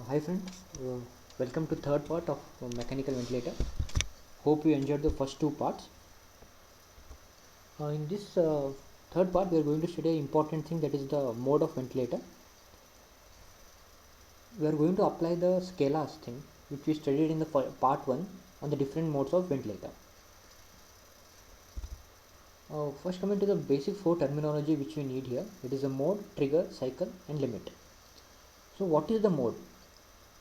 Hi friends, welcome to third part of mechanical ventilator. Hope you enjoyed the first two parts. In this third part, we are going to study an important thing, that is the mode of ventilator. We are going to apply the scalas thing which we studied in the part 1 on the different modes of ventilator. First, coming to the basic four terminology which we need here, it is a mode, trigger, cycle and limit. So what is the mode?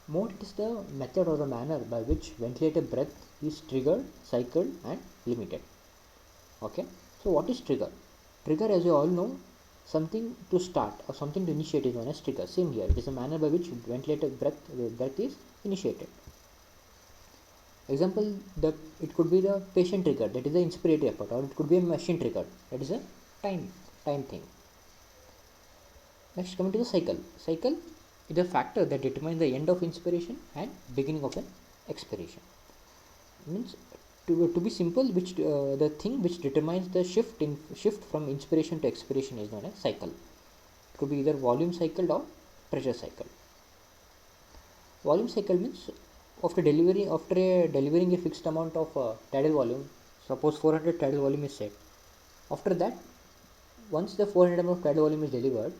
Mode is the method or the manner by which ventilator breath is triggered, cycled and limited. Okay, so what is trigger? Trigger, as you all know, something to start or something to initiate is known as trigger. Same here, it is a manner by which ventilator breath is initiated. Example, it could be the patient trigger, that is the inspiratory effort, or it could be a machine trigger, that is a time thing. Next, coming to the cycle. Cycle is a factor that determines the end of inspiration and beginning of an expiration. Means, to be simple, which the thing which determines the shift from inspiration to expiration is known as cycle. It could be either volume cycle or pressure cycle. Volume cycle means after delivering a fixed amount of tidal volume, suppose 400 tidal volume is set. After that, once the 400 mm of tidal volume is delivered,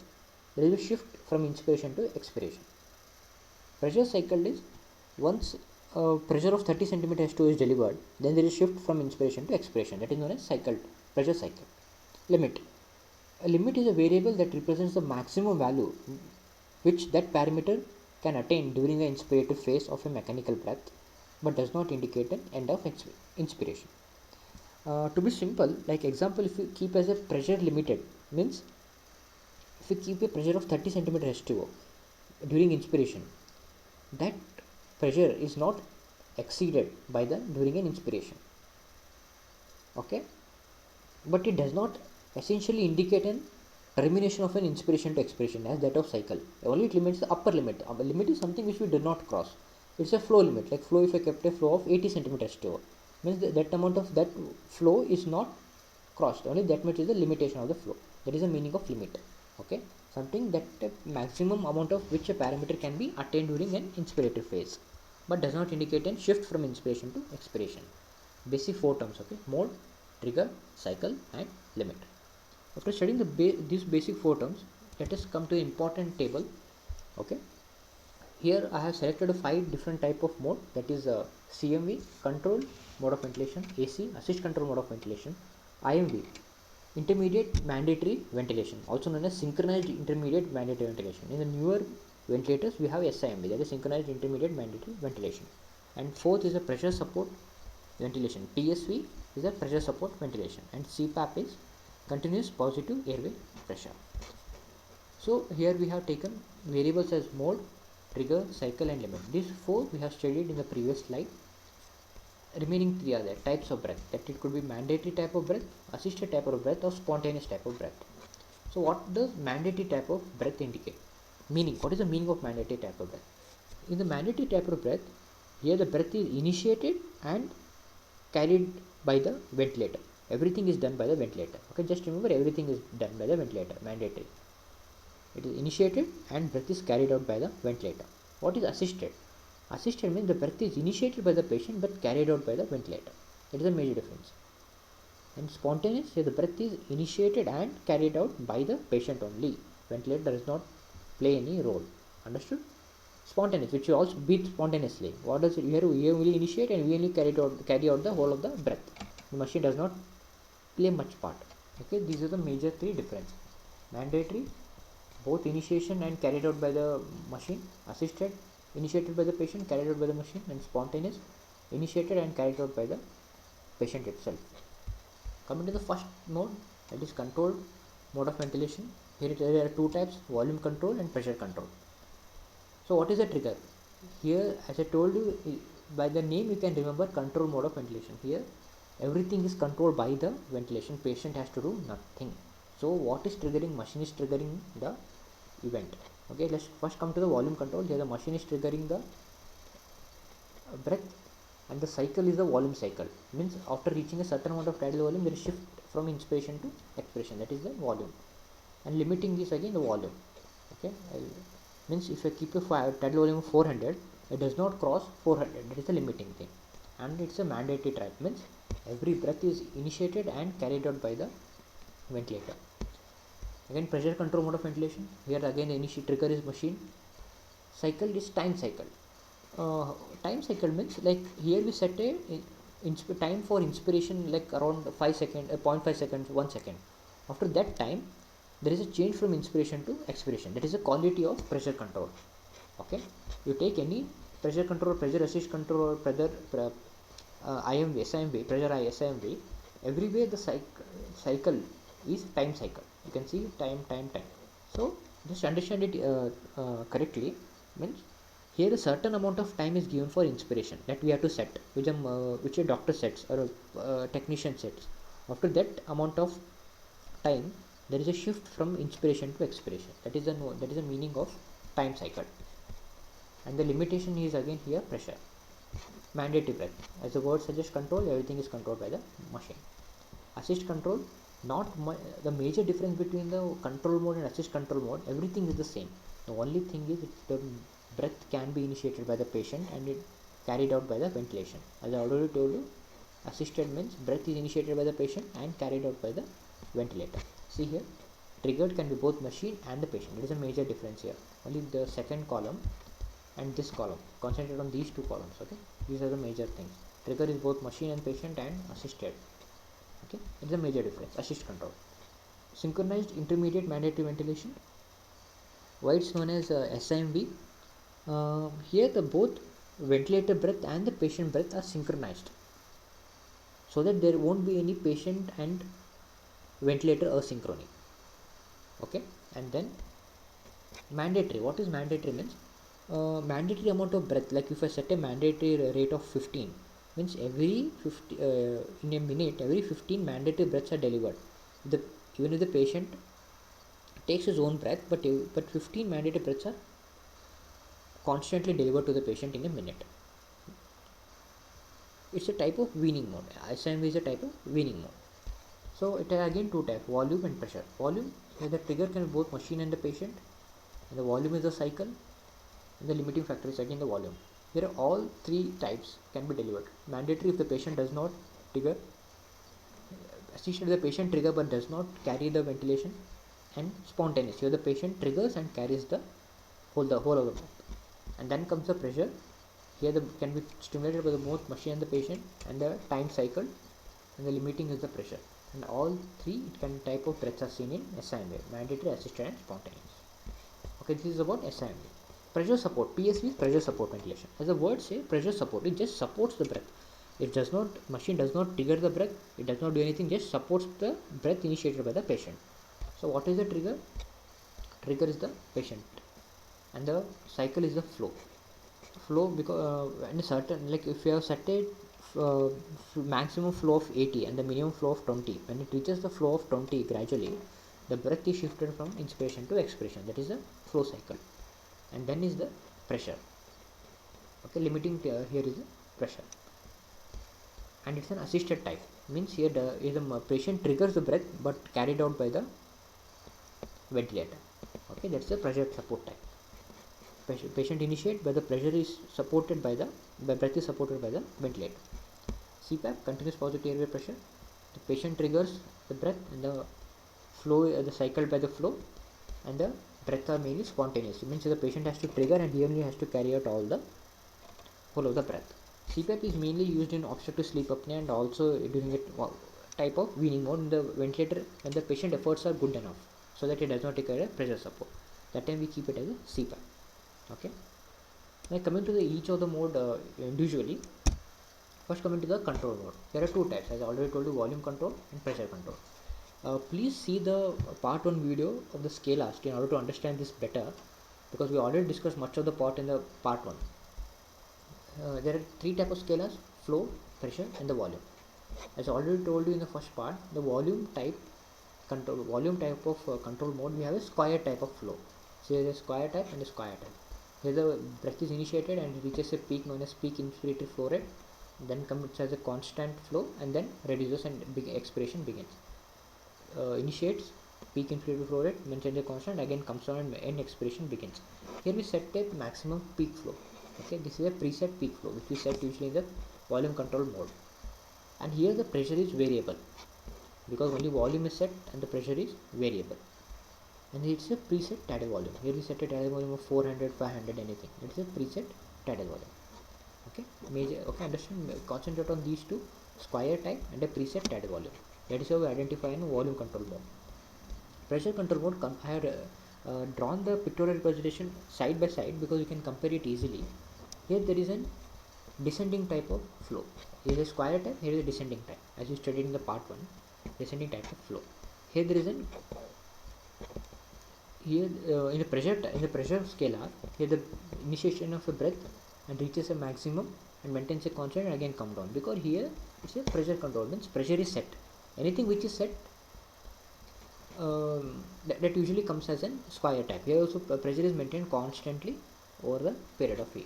there is a shift from inspiration to expiration. Pressure cycle is once pressure of 30 cm H2 is delivered, then there is shift from inspiration to expiration. That is known as pressure cycle. Limit. A limit is a variable that represents the maximum value which that parameter can attain during the inspirative phase of a mechanical breath, but does not indicate an end of inspiration. To be simple, like example, if you keep as a pressure limited, means if you keep a pressure of 30 cm H2O during inspiration, that pressure is not exceeded by the during an inspiration. Okay, but it does not essentially indicate an termination of an inspiration to expiration as that of cycle. Only it limits the upper limit. Upper limit is something which we do not cross. It's a flow limit. Like flow, if I kept a flow of 80 centimeters to means that amount of that flow is not crossed. Only that much is the limitation of the flow. That is the meaning of limit. Okay, something that maximum amount of which a parameter can be attained during an inspiratory phase, but does not indicate a shift from inspiration to expiration. Basic four terms. Okay, mode, trigger, cycle and limit. After studying these basic four terms, let us come to the important table. Okay, here I have selected 5 different type of mode, that is CMV, control mode of ventilation, AC, assist control mode of ventilation, IMV, intermediate mandatory ventilation, also known as synchronized intermediate mandatory ventilation. In the newer ventilators we have SIMV, that is synchronized intermediate mandatory ventilation. And fourth is a pressure support ventilation. PSV is a pressure support ventilation, and CPAP is continuous positive airway pressure. So here we have taken variables as mode, trigger, cycle and limit. These four we have studied in the previous slide. Remaining three are there types of breath, that it could be mandatory type of breath, assisted type of breath or spontaneous type of breath. So what does mandatory type of breath indicate? Meaning, what is the meaning of mandatory type of breath? In the mandatory type of breath, here the breath is initiated and carried by the ventilator. Everything is done by the ventilator. Okay, just remember, everything is done by the ventilator. Mandatory. It is initiated and breath is carried out by the ventilator. What is assisted? Assisted means the breath is initiated by the patient but carried out by the ventilator. That is a major difference. And spontaneous, here the breath is initiated and carried out by the patient only. Ventilator does not play any role. Understood? Spontaneous, which you also breathe spontaneously. What does it? Here we only initiate and we only carry out the whole of the breath. The machine does not play much part. Okay, these are the major three differences. Mandatory, both initiation and carried out by the machine. Assisted, initiated by the patient, carried out by the machine. And spontaneous, initiated and carried out by the patient itself. Coming to the first mode, that is controlled mode of ventilation. Here there are two types: volume control and pressure control. So what is a trigger? Here, as I told you, by the name you can remember control mode of ventilation. Here everything is controlled by the ventilation. Patient has to do nothing. So what is triggering? Machine is triggering the event. Okay, let's first come to the volume control. Here the machine is triggering the breath, and the cycle is the volume cycle. Means after reaching a certain amount of tidal volume, there is shift from inspiration to expiration. That is the volume. And limiting this again the volume. Okay, Means if I keep a tidal volume of 400, it does not cross 400. That is the limiting thing, and it's a mandatory type. Means every breath is initiated and carried out by the ventilator. Again, pressure control mode of ventilation. Here again, the initial trigger is machine. Cycle is time cycle. Time cycle means like here we set a time for inspiration like around 5 seconds, 0.5 seconds, 1 second. After that time, there is a change from inspiration to expiration. That is the quality of pressure control. Okay, you take any pressure control, pressure assist control, or IMV, SIMV, pressure SIMV. Everywhere the cycle is time cycle. You can see time. So just understand it correctly. Means here a certain amount of time is given for inspiration that we have to set, which a doctor sets or a technician sets. After that amount of time, there is a shift from inspiration to expiration. That is the meaning of time cycle. And the limitation is again here pressure. Mandatory breath. As the word suggests, control, everything is controlled by the machine. Assist control, not the major difference between the control mode and assist control mode, everything is the same. The only thing is the breath can be initiated by the patient and it carried out by the ventilation. As I already told you, assisted means breath is initiated by the patient and carried out by the ventilator. See here, triggered can be both machine and the patient. There is a major difference here. Only the second column and this column, concentrate on these two columns. Okay, these are the major things. Trigger is both machine and patient and assisted. Okay, it's a major difference. Assist control. Synchronized intermediate mandatory ventilation, why it's known as SIMV. Here the both ventilator breath and the patient breath are synchronized, so that there won't be any patient and ventilator asynchrony. Okay, and then mandatory. What is mandatory means? Mandatory amount of breath, like if I set a mandatory rate of 15, means every 50 in a minute, every 15 mandatory breaths are delivered. Even if the patient takes his own breath, but 15 mandatory breaths are constantly delivered to the patient in a minute. It's a type of weaning mode. SIMV is a type of weaning mode. So it has again two types: volume and pressure. Volume, where the trigger can be both machine and the patient, and the volume is the cycle, and the limiting factor is again the volume. Here all three types can be delivered. Mandatory if the patient does not trigger, assisted the patient trigger but does not carry the ventilation, and spontaneous. Here the patient triggers and carries the whole of the breath. And then comes the pressure. Here the can be stimulated by the both machine and the patient, and the time cycle, and the limiting is the pressure. And all three type of breaths are seen in SIMV: mandatory, assisted, and spontaneous. Okay, this is about SIMV. Pressure support. PSV is pressure support ventilation. As the word say, pressure support, it just supports the breath. It does not, machine does not trigger the breath. It does not do anything. Just supports the breath initiated by the patient. So what is the trigger? Trigger is the patient, and the cycle is the flow. Flow, because in a certain, like if you have set a maximum flow of 80 and the minimum flow of 20, when it reaches the flow of 20 gradually, the breath is shifted from inspiration to expiration. That is the flow cycle. And then is the pressure. Okay, limiting here is the pressure, and it's an assisted type. Means here the patient triggers the breath but carried out by the ventilator. Okay, that's the pressure support type. Patient initiate, but the pressure is supported by the breath is supported by the ventilator. CPAP, continuous positive airway pressure. The patient triggers the breath and the flow, the cycle by the flow, and the breath are mainly spontaneous. It means the patient has to trigger and he only has to carry out all the whole of the breath. CPAP is mainly used in obstructive sleep apnea and also during a type of weaning mode in the ventilator when the patient efforts are good enough, so that it does not require a pressure support. That time we keep it as a CPAP. Okay. Now coming to the each of the mode individually. First coming to the control mode. There are two types, as I already told you: volume control and pressure control. Please see the part 1 video of the Scalast in order to understand this better, because we already discussed much of the part in the part 1. There are three types of scalars: flow, pressure, and the volume. As I already told you in the first part, the volume type of control mode, we have a square type of flow. So there is a square type and a square type. Here the breath is initiated and reaches a peak known as peak inspiratory flow rate. Then comes as a constant flow and then reduces and expiration begins. Initiates peak inspirated flow rate, maintain the constant, again comes down and expiration begins. Here we set a maximum peak flow. Okay, this is a preset peak flow which we set usually in the volume control mode. And here the pressure is variable because only volume is set and the pressure is variable. And it's a preset tidal volume. Here we set a tidal volume of 400, 500, anything. It's a preset tidal volume. Okay, major. Okay, understand. Concentrate on these two: square type and a preset tidal volume. That is how we identify in volume control mode. Pressure control mode. I have drawn the pictorial representation side by side because you can compare it easily. Here there is a descending type of flow. Here is a square type. Here is a descending type, as you studied in the part 1. Descending type of flow. Here there is an here in the pressure scalar, here the initiation of a breath and reaches a maximum and maintains a constant and again come down, because here it's a pressure control, means pressure is set. Anything which is set, that usually comes as a square type. Here also pressure is maintained constantly over the period of year.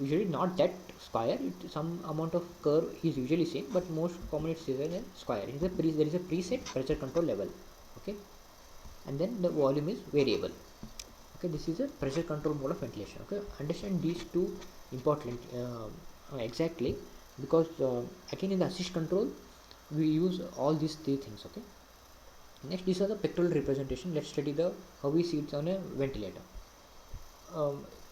Usually not that square, some amount of curve is usually seen, but most commonly it's a square. There is a preset pressure control level. Okay, and then the volume is variable. Okay, this is a pressure control mode of ventilation. Okay, understand these two important exactly, because again in the assist control we use all these three things. Okay, next, these are the pictorial representation. Let's study the how we see it on a ventilator.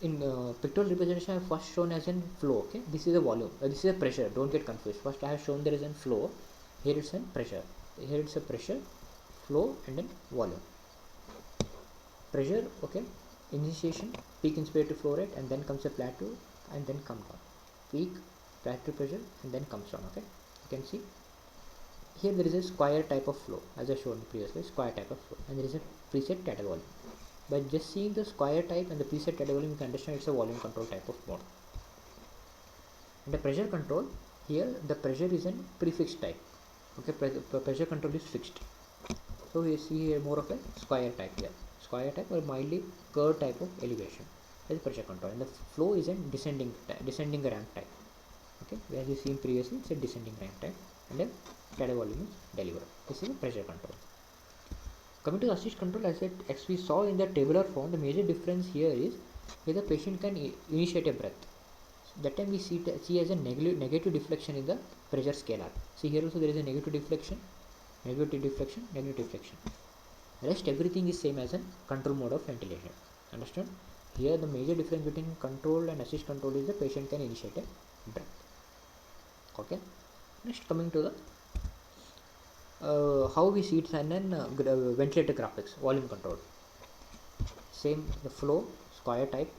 In pictorial representation I have first shown as in flow. Okay, this is a volume, this is a pressure, don't get confused. First I have shown there is a flow, here it's a pressure, here it's a pressure, flow, and then volume. Pressure, okay, initiation, peak inspirated flow rate, and then comes a plateau and then come down, peak, plateau, pressure, and then comes down. Okay, you can see here there is a square type of flow, as I showed previously, square type of flow, and there is a preset tidal volume. By just seeing the square type and the preset tidal volume, you can understand it's a volume control type of mode. And the pressure control, here the pressure is a prefixed type. Okay, pressure control is fixed. So we see here more of a square type here, square type or mildly curved type of elevation is pressure control, and the flow is a descending ramp type. Okay, as you seen previously, it's a descending ramp type, and then tidal volume is delivered. This is a pressure control. Coming to the assist control, as we saw in the tabular form, the major difference here is here the patient can initiate a breath. That time we see as a negative deflection in the pressure scalar. See here also there is a negative deflection, negative deflection, negative deflection. Rest everything is same as a control mode of ventilation. Understand? Here the major difference between control and assist control is the patient can initiate a breath. Okay. Next, coming to the how we see it, and then ventilator graphics, volume control. Same, the flow, square type,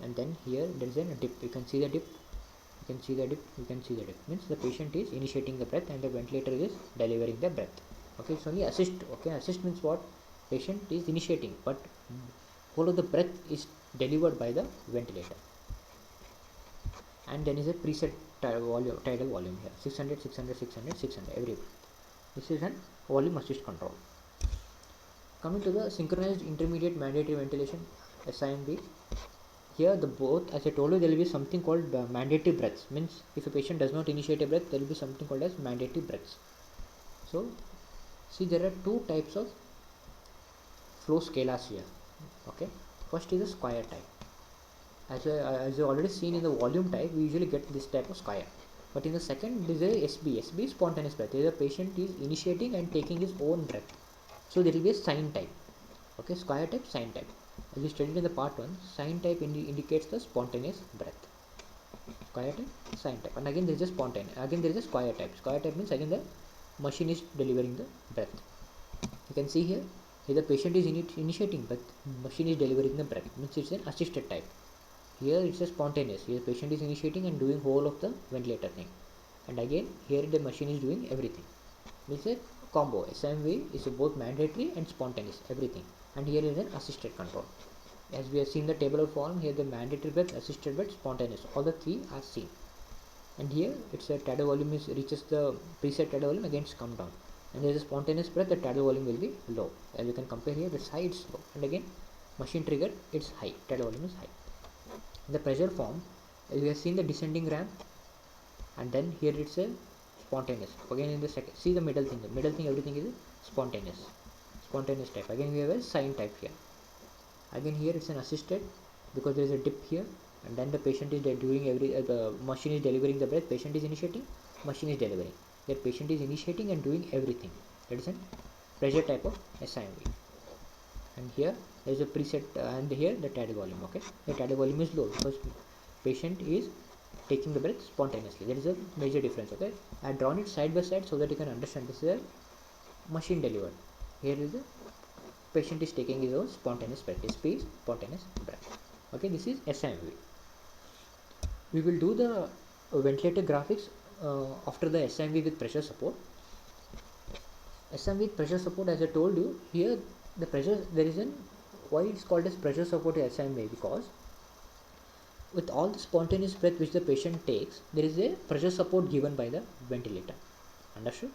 and then here there is a dip. You can see the dip. You can see the dip. You can see the dip. Means the patient is initiating the breath and the ventilator is delivering the breath. Okay, it's only assist. Okay, assist means what? Patient is initiating, but whole of the breath is delivered by the ventilator. And then is a preset tidal volume here, 600, 600, 600, 600 every breath. This is an volume assist control. Coming to the synchronized intermediate mandatory ventilation, SIMV. Here the both, as I told you, there will be something called mandatory breaths. Means if a patient does not initiate a breath, there will be something called as mandatory breaths. So see, there are two types of flow scalars here. Okay, first is a square type. As you already seen in the volume type, we usually get this type of square. But in the second, this is SB. SB is spontaneous breath. Here the patient is initiating and taking his own breath. So there will be a sine type. Okay, square type, sine type. As we studied in the part 1, sine type indicates the spontaneous breath. Square type, sine type. And again there is a spontaneous. Again there is a square type. Square type means again the machine is delivering the breath. You can see here the patient is initiating, but machine is delivering the breath. Means it's an assisted type. Here it's a spontaneous. Here the patient is initiating and doing whole of the ventilator thing, and again here the machine is doing everything. This is a combo. SIMV is both mandatory and spontaneous, everything. And here is an assisted control. As we have seen the tabular form, here the mandatory breath, assisted breath, spontaneous, all the three are seen. And here it's a tidal volume reaches the preset tidal volume, again it's come down. And there is a spontaneous breath, the tidal volume will be low. As you can compare here, it's high, it's low, and again machine triggered, it's high, tidal volume is high. In the pressure form, we have seen the descending ramp, and then here it's a spontaneous. Again in the second, see the middle thing, everything is spontaneous. spontaneous type. Again we have a sign type here. Again here it's an assisted because there is a dip here, and then the patient is doing the machine is delivering the breath, patient is initiating, machine is delivering. That patient is initiating and doing everything. That is a pressure type of SIMV. And here there is a preset and here the tidal volume. Okay, the tidal volume is low because patient is taking the breath spontaneously. That is a major difference. Okay, I have drawn it side by side so that you can understand. This is a machine delivered. Here is the patient is taking his own spontaneous breath. SP is spontaneous breath. Okay, this is SIMV. We will do the ventilator graphics after the SIMV with pressure support. SIMV with pressure support, as I told you, here the pressure, there is an, why it's called as pressure support SIMV, because with all the spontaneous breath which the patient takes, there is a pressure support given by the ventilator. Understood?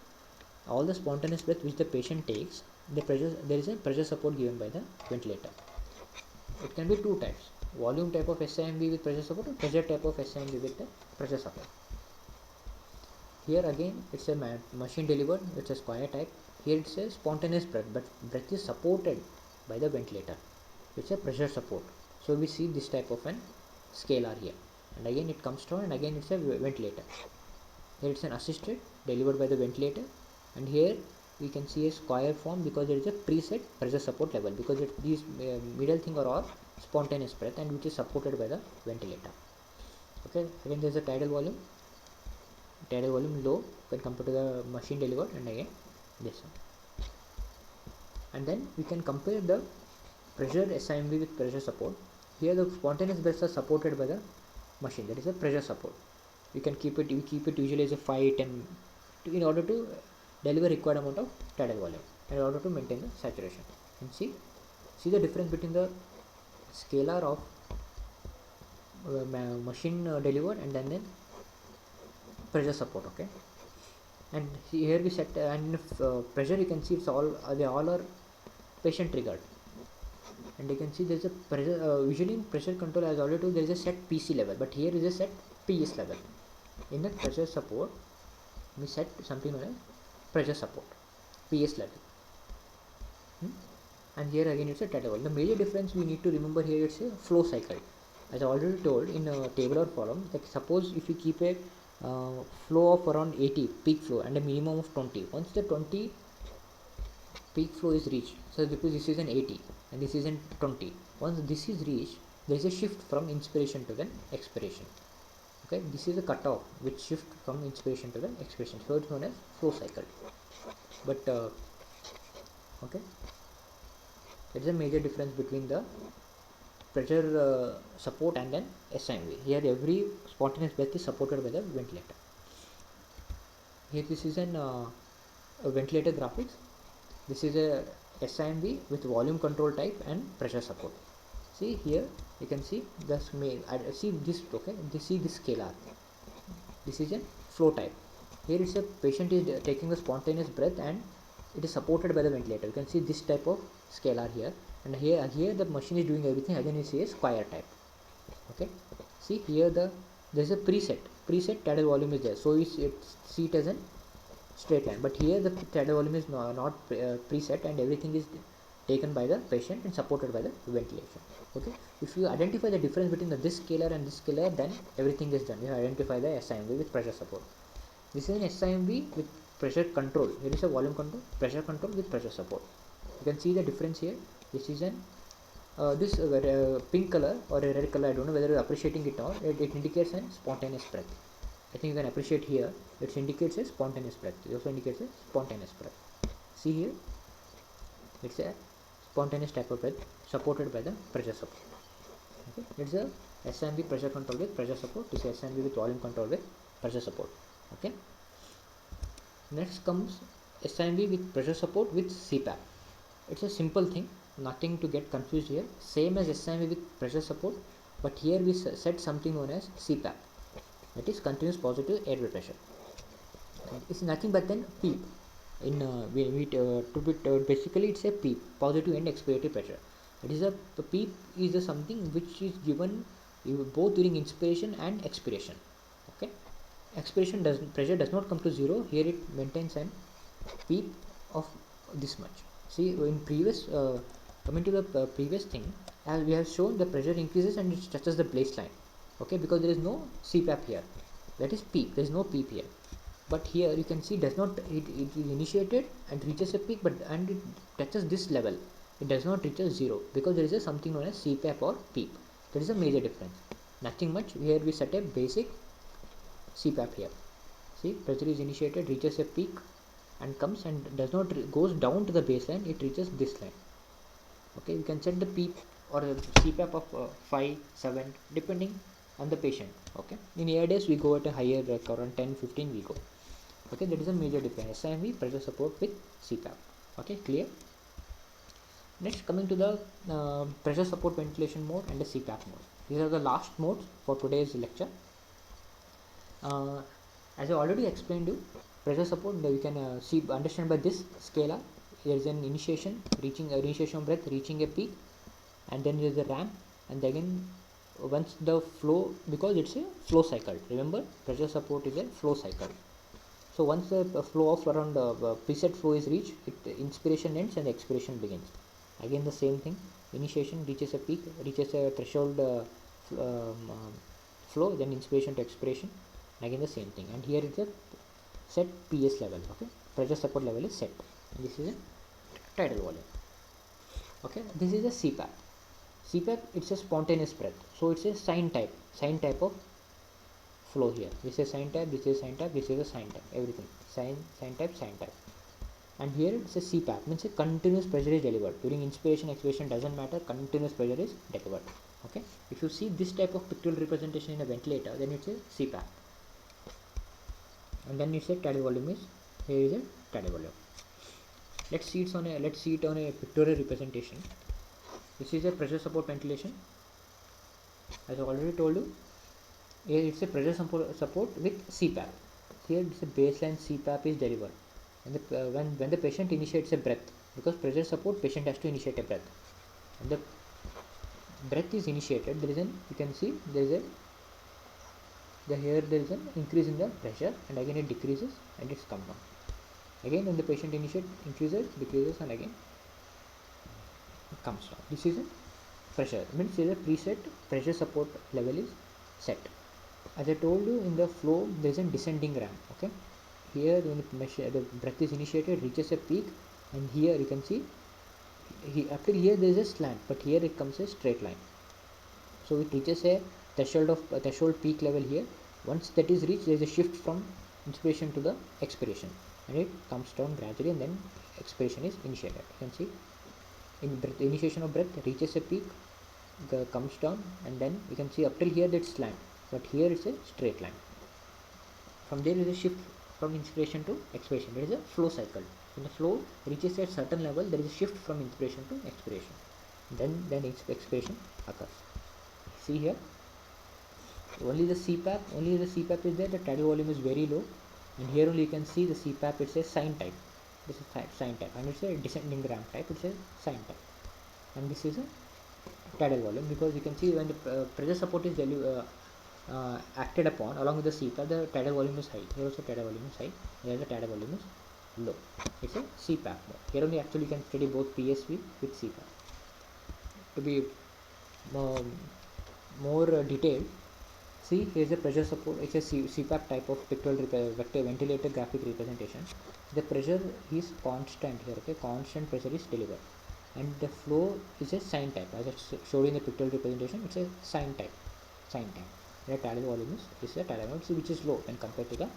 All the spontaneous breath which the patient takes, there is a pressure support given by the ventilator. It can be two types: volume type of SIMV with pressure support, or pressure type of SIMV with the pressure support. Here again it's a machine delivered, it's a square type. Here it's a spontaneous breath, but breath is supported by the ventilator. It's a pressure support. So we see this type of an scalar here, and again it comes down, and again it's a ventilator. Here it's an assisted delivered by the ventilator, and here we can see a square form because there is a preset pressure support level, because these middle thing are all spontaneous breath and which is supported by the ventilator. Okay, again there is a tidal volume low when compared to the machine delivered, and again this one. And then we can compare the pressure SIMV with pressure support. Here the spontaneous breaths are supported by the machine, that is a pressure support. We keep it usually as a 5-10 in order to deliver required amount of tidal volume, in order to maintain the saturation. And see the difference between the scalar of machine delivered and then pressure support. Okay, and here we set and pressure, you can see it's all they all are patient triggered, and you can see there's a pressure usually in pressure control, as already told, there is a set PC level, but here is a set PS level. In the pressure support we set something known as pressure support PS level. And here again it's a tidal volume. The major difference we need to remember here, it's a flow cycle. As I already told in a table or column, like suppose if you keep a flow of around 80 peak flow and a minimum of 20, once the 20 peak flow is reached, so because this is an 80 and this is an 20, once this is reached, there is a shift from inspiration to the expiration. Okay, this is a cutoff which shift from inspiration to the expiration, so it's known as flow cycle. But okay, it's a major difference between the pressure support and then SIMV. Here every spontaneous breath is supported by the ventilator. Here this is an a ventilator graphics. This is a SIMV with volume control type and pressure support. See here you can see this see this. Okay, see this scalar, this is a flow type. Here it's a patient is taking a spontaneous breath and it is supported by the ventilator. You can see this type of scalar here, and here the machine is doing everything. Again you see a square type. Okay, see here there is a preset tidal volume is there, so we see it as a straight line, but here the tidal volume is not preset, and everything is taken by the patient and supported by the ventilation. Okay, if you identify the difference between this scalar and this scalar, then everything is done. You identify the SIMV with pressure support. This is an SIMV with pressure control. Here is a volume control, pressure control with pressure support. You can see the difference here. This is an this pink color or a red color, I don't know whether you're appreciating it or it indicates a spontaneous breath. I think you can appreciate here, it indicates a spontaneous breath. It also indicates a spontaneous breath. See here, it's a spontaneous type of breath supported by the pressure support. Okay, it's a SIMV pressure control with pressure support. This is SIMV with volume control with pressure support. Okay, next comes SIMV with pressure support with CPAP. It's a simple thing, nothing to get confused here. Same as SIMV with pressure support, but here we set something known as CPAP, that is continuous positive airway pressure. It's nothing but then PEEP. In basically it's a PEEP, positive and expiratory pressure. It is a PEEP is something which is given both during inspiration and expiration. Okay, expiration pressure does not come to zero. Here it maintains an PEEP of this much. See, in previous coming to the previous thing, as we have shown, the pressure increases and it touches the baseline. Okay, because there is no CPAP here, that is peak, there is no peak here. But here you can see does not, it is initiated and reaches a peak, but and it touches this level, it does not reach a zero, because there is a something known as CPAP or peak. There is a major difference, nothing much. Here we set a basic CPAP here. See, pressure is initiated, reaches a peak and comes and does not goes down to the baseline, it reaches this line. Okay, you can set the peak or the CPAP of 5 7 depending on the patient. Okay, in AIDS we go at a higher around 10 15 we go. Okay, that is a major difference, SIMV pressure support with CPAP. Okay, clear. Next, coming to the pressure support ventilation mode and the CPAP mode. These are the last modes for today's lecture. As I already explained you, pressure support you can see understand by this scala. There is an initiation, initiation of breath reaching a peak, and then there is a ramp, and again once the flow, because it's a flow cycle. Remember, pressure support is a flow cycle. So once the flow of around preset flow is reached, inspiration ends and expiration begins. Again the same thing, initiation reaches a peak, reaches a threshold flow, then inspiration to expiration, again the same thing. And here it's a set PS level. Okay, pressure support level is set. And this is a tidal volume. Okay, this is a CPAP. CPAP, it's a spontaneous breath, so it's a sine type of flow here. This is sine type, this is sine type, this is a sine type, everything sine type, sine type. And here it's a CPAP, means a continuous pressure is delivered during inspiration, expiration, doesn't matter, continuous pressure is delivered. Okay, if you see this type of pictorial representation in a ventilator, then it's a CPAP. And then it's a tidal volume, is here is a tidal volume. Let's see it on a pictorial representation. This is a pressure support ventilation. As I already told you, here it's a pressure support with CPAP. Here it's a baseline CPAP is delivered. And when the patient initiates a breath, because pressure support, patient has to initiate a breath. And the breath is initiated, there is an, you can see there is a here there is an increase in the pressure, and again it decreases and it's come down. Again when the patient initiates, increases, decreases, and again it comes down. This is a pressure, means there is a preset pressure support level is set. As I told you, in the flow there is a descending ramp. Okay, here when the breath is initiated, reaches a peak, and here you can see after here there is a slant, but here it comes a straight line. So it reaches a threshold peak level here. Once that is reached, there is a shift from inspiration to the expiration, and it comes down gradually, and then expiration is initiated. You can see in breath, initiation of breath reaches a peak, comes down, and then you can see up till here that's slant, but here it's a straight line. From there is a shift from inspiration to expiration. There is a flow cycle. When the flow reaches a certain level, there is a shift from inspiration to expiration. Then expiration occurs. See here, only the CPAP is there. The tidal volume is very low, and here only you can see the CPAP. It's a sine type. This is sine type, and it's a descending ramp type. It's a sine type, and this is a tidal volume, because you can see when the pressure support is acted upon along with the CPAP, the tidal volume is high. Here also tidal volume is high. Here the tidal volume is low. It's a CPAP mode. Here only actually you can study both PSV with CPAP. To be more detailed, see here is a pressure support. It's a CPAP type of pictorial ventilator graphic representation. The pressure is constant here. Okay, constant pressure is delivered, and the flow is a sine type. As I showed in the pictorial representation, it's a sine type. The tidal volume is a tidal volume which is low when compared to the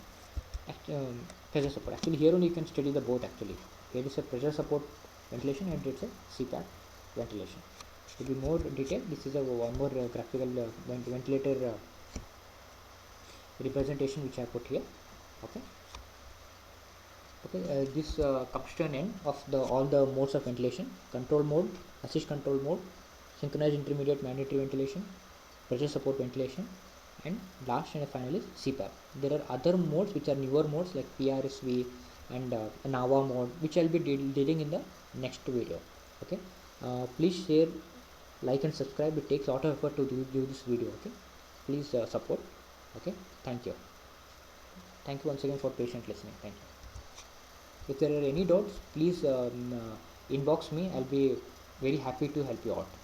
pressure support. Actually here only you can study the both. Actually here is a pressure support ventilation, and it's a CPAP ventilation. To be more detailed, this is a one more graphical ventilator representation which I put here. Okay, this comes to an end of all the modes of ventilation: control mode, assist control mode, synchronized intermediate mandatory ventilation, pressure support ventilation, and last and final is CPAP. There are other modes which are newer modes like PRSV and NAVA mode, which I'll be dealing in the next video. Okay, please share, like, and subscribe. It takes a lot of effort to do this video. Okay, please support. Okay, thank you once again for patient listening. Thank you. If there are any doubts, please inbox me. I'll be very happy to help you out.